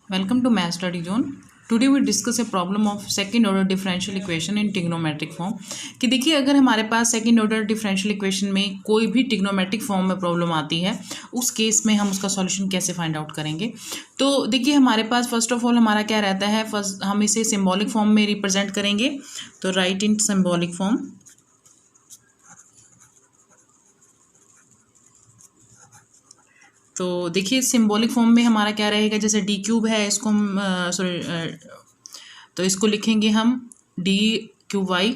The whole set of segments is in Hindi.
Welcome to Math Study Zone. Today we discuss a problem of second order differential equation in trigonometric form. कि देखिए अगर हमारे पास सेकंड ऑर्डर डिफरेंशियल इक्वेशन में कोई भी ट्रिग्नोमेट्रिक फॉर्म में प्रॉब्लम आती है, उस केस में हम उसका सॉल्यूशन कैसे फाइंड आउट करेंगे। तो देखिए हमारे पास फर्स्ट ऑफ ऑल हमारा क्या रहता है, फर्स्ट हम इसे सिम्बॉलिक फॉर्म में रिप्रेजेंट करेंगे। तो राइट इन सिम्बॉलिक फॉर्म। तो देखिए सिंबॉलिक फॉर्म में हमारा क्या रहेगा, जैसे डी क्यूब है, इसको हम तो इसको लिखेंगे हम डी क्यूब वाई।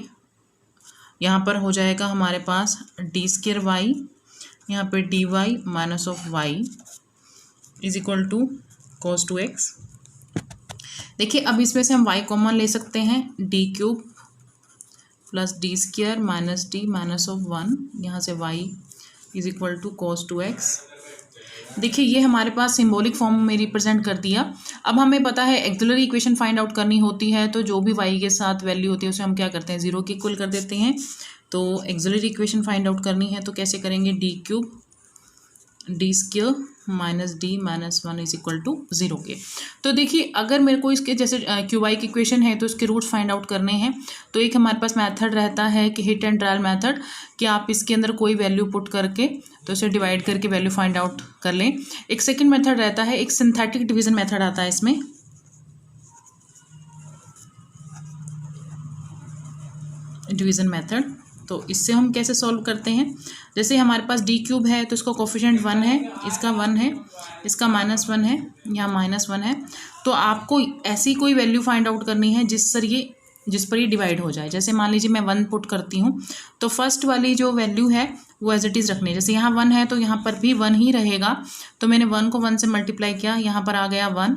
यहाँ पर हो जाएगा हमारे पास डी स्क्र वाई, यहाँ पे D y minus of y is equal to cos two x. देखिए अब इसमें से हम वाई कॉमन ले सकते हैं, D cube plus D square minus D minus of one, यहाँ से y is equal to cos two x. देखिए ये हमारे पास सिंबॉलिक फॉर्म में रिप्रेजेंट कर दिया। अब हमें पता है एक्सिलरी इक्वेशन फाइंड आउट करनी होती है, तो जो भी वाई के साथ वैल्यू होती है उसे हम क्या करते हैं, जीरो के इक्वल कर देते हैं। तो एक्सिलरी इक्वेशन फाइंड आउट करनी है तो कैसे करेंगे, D cube D square minus D minus one is equal to zero के। तो देखिए अगर मेरे को इसके जैसे क्यू वाई की इक्वेशन है तो इसके रूट्स फाइंड आउट करने हैं, तो एक हमारे पास मेथड रहता है कि हिट एंड ट्रायल मेथड, कि आप इसके अंदर कोई वैल्यू पुट करके तो इसे डिवाइड करके वैल्यू फाइंड आउट कर लें। एक सेकंड मेथड रहता है, एक सिंथेटिक डिवीजन मेथड आता है इसमें। डिवीजन मेथड, तो इससे हम कैसे सॉल्व करते हैं, जैसे हमारे पास डी क्यूब है तो इसका कोफिशिएंट वन है, इसका वन है, इसका माइनस वन है, यहाँ माइनस वन है। तो आपको ऐसी कोई वैल्यू फाइंड आउट करनी है जिस पर ये डिवाइड हो जाए। जैसे मान लीजिए मैं वन पुट करती हूँ, तो फर्स्ट वाली जो वैल्यू है वो एज इट इज़ रखनी है। जैसे यहाँ वन है तो यहाँ पर भी वन ही रहेगा, तो मैंने वन को वन से मल्टीप्लाई किया, यहाँ पर आ गया वन,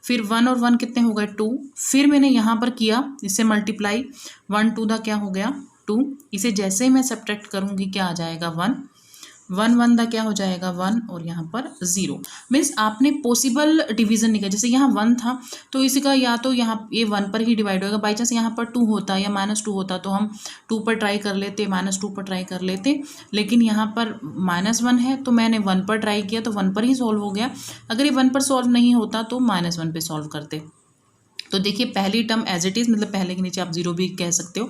फिर वन और वन कितने हो गए, टू, फिर मैंने यहाँ पर किया इससे मल्टीप्लाई, वन टू दा क्या हो गया, टू। इसे जैसे ही मैं सब्ट्रैक्ट करूँगी क्या आ जाएगा, वन, वन वन दा क्या हो जाएगा, वन, और यहाँ पर ज़ीरो। मीन्स आपने पॉसिबल डिवीज़न निकाला। जैसे यहाँ वन था तो इसी का या तो यहाँ ये वन पर ही डिवाइड होगा, बाई चांस यहाँ पर टू होता या माइनस टू होता तो हम टू पर ट्राई कर लेते, माइनस टू पर ट्राई कर लेते, लेकिन यहाँ पर माइनस वन है तो मैंने वन पर ट्राई किया तो वन पर ही सॉल्व हो गया। अगर ये वन पर सॉल्व नहीं होता तो माइनस वन पर सॉल्व करते। तो देखिए पहली टर्म एज इट इज़, मतलब पहले के नीचे आप जीरो भी कह सकते हो,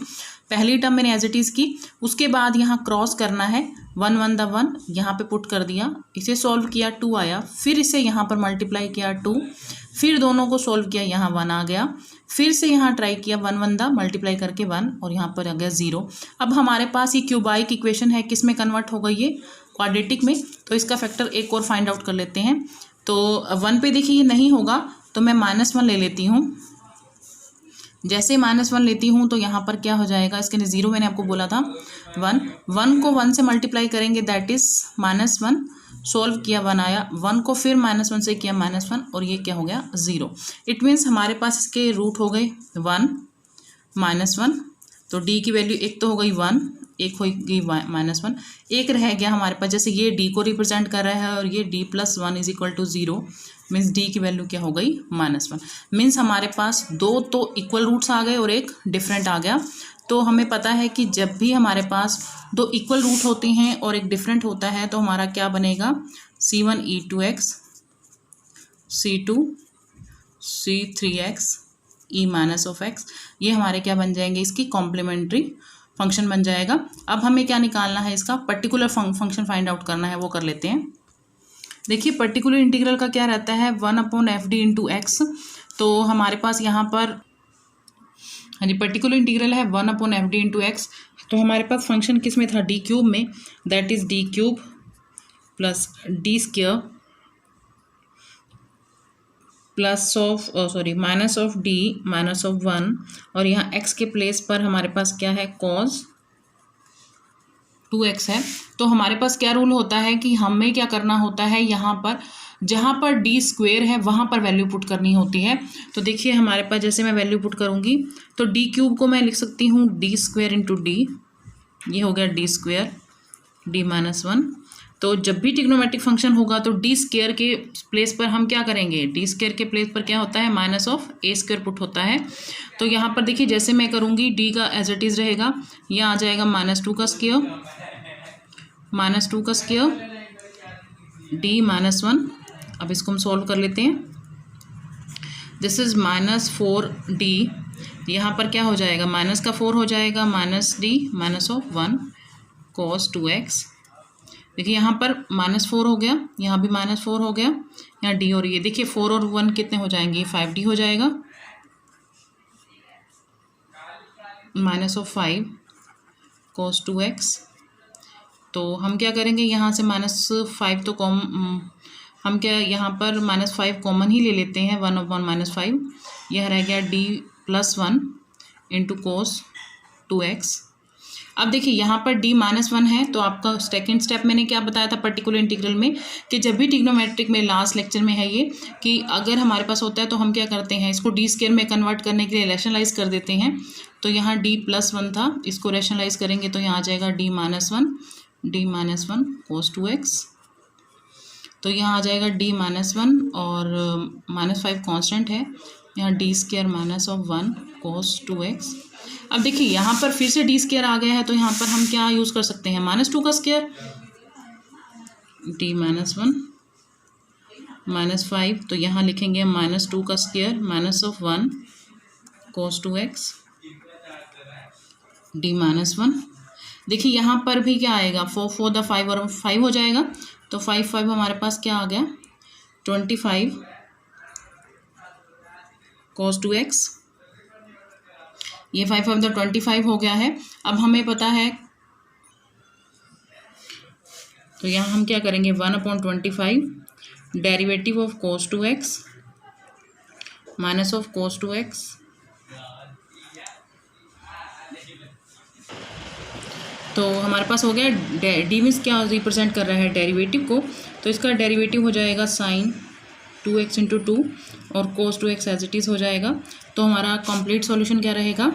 पहली टर्म मैंने एज इट इज़ की। उसके बाद यहाँ क्रॉस करना है, वन वन द वन यहाँ पे पुट कर दिया, इसे सॉल्व किया, टू आया, फिर इसे यहाँ पर मल्टीप्लाई किया, टू, फिर दोनों को सॉल्व किया, यहाँ वन आ गया, फिर से यहाँ ट्राई किया, वन वन द मल्टीप्लाई करके वन, और यहाँ पर आ गया ज़ीरो। अब हमारे पास ये क्यूबाइक इक्वेशन है, किस में कन्वर्ट हो गई, ये क्वाड्रेटिक में। तो इसका फैक्टर एक और फाइंड आउट कर लेते हैं। तो वन पे देखिए ये नहीं होगा तो मैं माइनस वन ले लेती हूँ। जैसे माइनस वन लेती हूँ तो यहाँ पर क्या हो जाएगा, इसके लिए ज़ीरो मैंने आपको बोला था, वन, वन को वन से मल्टीप्लाई करेंगे that is minus one, solve किया वन आया, वन को फिर माइनस वन से किया माइनस वन, और ये क्या हो गया, ज़ीरो। इट मीन्स हमारे पास इसके रूट हो गए वन माइनस वन। तो डी की वैल्यू एक तो हो गई वन, एक हो गई माइनस वन, एक रह गया हमारे पास, जैसे ये डी को रिप्रेजेंट कर रहा है और ये D plus one is equal to zero, means D की वैल्यू क्या हो गई, माइनस वन। मीन्स हमारे पास दो तो इक्वल रूट्स आ गए और एक डिफरेंट आ गया। तो हमें पता है कि जब भी हमारे पास दो इक्वल रूट होते हैं और एक डिफरेंट होता है तो हमारा क्या बनेगा, C one E two X, C two C three X E minus of X, ये हमारे क्या बन जाएंगे, इसकी कॉम्प्लीमेंट्री फंक्शन बन जाएगा। अब हमें क्या निकालना है, इसका पर्टिकुलर फंक्शन फाइंड आउट करना है, वो कर लेते हैं। देखिए पर्टिकुलर इंटीग्रल का क्या रहता है, one upon F D into x. तो हमारे पास यहाँ पर हाँ जी पर्टिकुलर इंटीग्रल है one upon F D into x. तो हमारे पास फंक्शन किस में था, डी क्यूब में, that is D cube plus D square plus of minus of D minus of one, और यहाँ एक्स के प्लेस पर हमारे पास क्या है, कॉस टू एक्स है। तो हमारे पास क्या रूल होता है कि हमें क्या करना होता है, यहाँ पर जहाँ पर डी स्क्वेयर है वहाँ पर वैल्यू पुट करनी होती है। तो देखिए हमारे पास जैसे मैं वैल्यू पुट करूँगी तो डी क्यूब को मैं लिख सकती हूँ डी स्क्वेयर इंटू डी, ये हो गया D square D minus one. तो जब भी ट्रिग्नोमेट्रिक फंक्शन होगा तो डी स्क्वेयर के प्लेस पर हम क्या करेंगे, डी स्क्वेयर के प्लेस पर क्या होता है, minus of A square put होता है। तो यहाँ पर देखिए जैसे मैं करूँगी डी का एज इट इज़ रहेगा, यह आ जाएगा माइनस टू का स्क्वेयर, माइनस टू का स्क्वेयर डी माइनस वन। अब इसको हम सॉल्व कर लेते हैं। दिस इज़ -4d, यहाँ पर क्या हो जाएगा, माइनस का 4 हो जाएगा, -d -1 cos 2x। देखिए यहाँ पर -4 हो गया, यहाँ भी -4 हो गया, यहाँ d हो रही है। देखिए 4 और 1 कितने हो जाएंगे, 5d हो जाएगा, -5 cos 2x। तो हम क्या करेंगे, यहाँ से -5 तो हम क्या यहाँ पर -5 कॉमन ही ले लेते हैं, 1/-5, यह रह गया d+1 इंटू cos 2x। अब देखिए यहाँ पर d-1 है, तो आपका सेकेंड स्टेप मैंने क्या बताया था पर्टिकुलर इंटीग्रल में, कि जब भी ट्रिग्नोमेट्रिक में लास्ट लेक्चर में है ये, कि अगर हमारे पास होता है तो हम क्या करते हैं, इसको डी स्क्वायर में कन्वर्ट करने के लिए रैशनलाइज कर देते हैं। तो यहाँ d+1 था, इसको रैशनलाइज करेंगे तो यहाँ आ जाएगा d-1 cos 2x। तो यहाँ आ जाएगा d-1 और -5 कांस्टेंट है, यहाँ d² -1 cos 2x। अब देखिए यहाँ पर फिर से d² आ गया है, तो यहाँ पर हम क्या यूज़ कर सकते हैं, -2 का स्क्वायर, d-1 -5, तो यहाँ लिखेंगे -2 का स्क्वायर -1 cos 2x d-1। देखिए यहाँ पर भी क्या आएगा, 4 द 5 और 5 हो जाएगा, तो 5 हमारे पास क्या आ गया, 25 cos 2x। ये 5 द 25 हो गया है। अब हमें पता है, तो यहाँ हम क्या करेंगे, 1/25 derivative of cos 2x minus of cos 2x। तो हमारे पास हो गया, डी मीन्स क्या रिप्रेजेंट कर रहा है, डेरिवेटिव को, तो इसका डेरिवेटिव हो जाएगा sin 2x इंटू 2 और cos 2x as it is हो जाएगा। तो हमारा कंप्लीट सॉल्यूशन क्या रहेगा,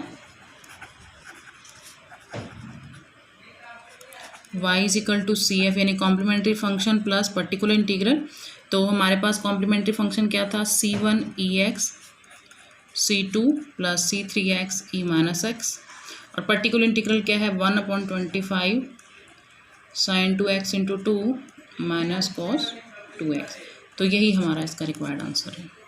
y = CF यानी complementary function plus particular integral. तो हमारे पास कॉम्प्लीमेंट्री फंक्शन क्या था, C1 C2 + C3x e-x, और पर्टिकुलर इंटीग्रल क्या है, 1/25 sin 2x into 2 minus cos 2x। तो यही हमारा इसका रिक्वायर्ड आंसर है।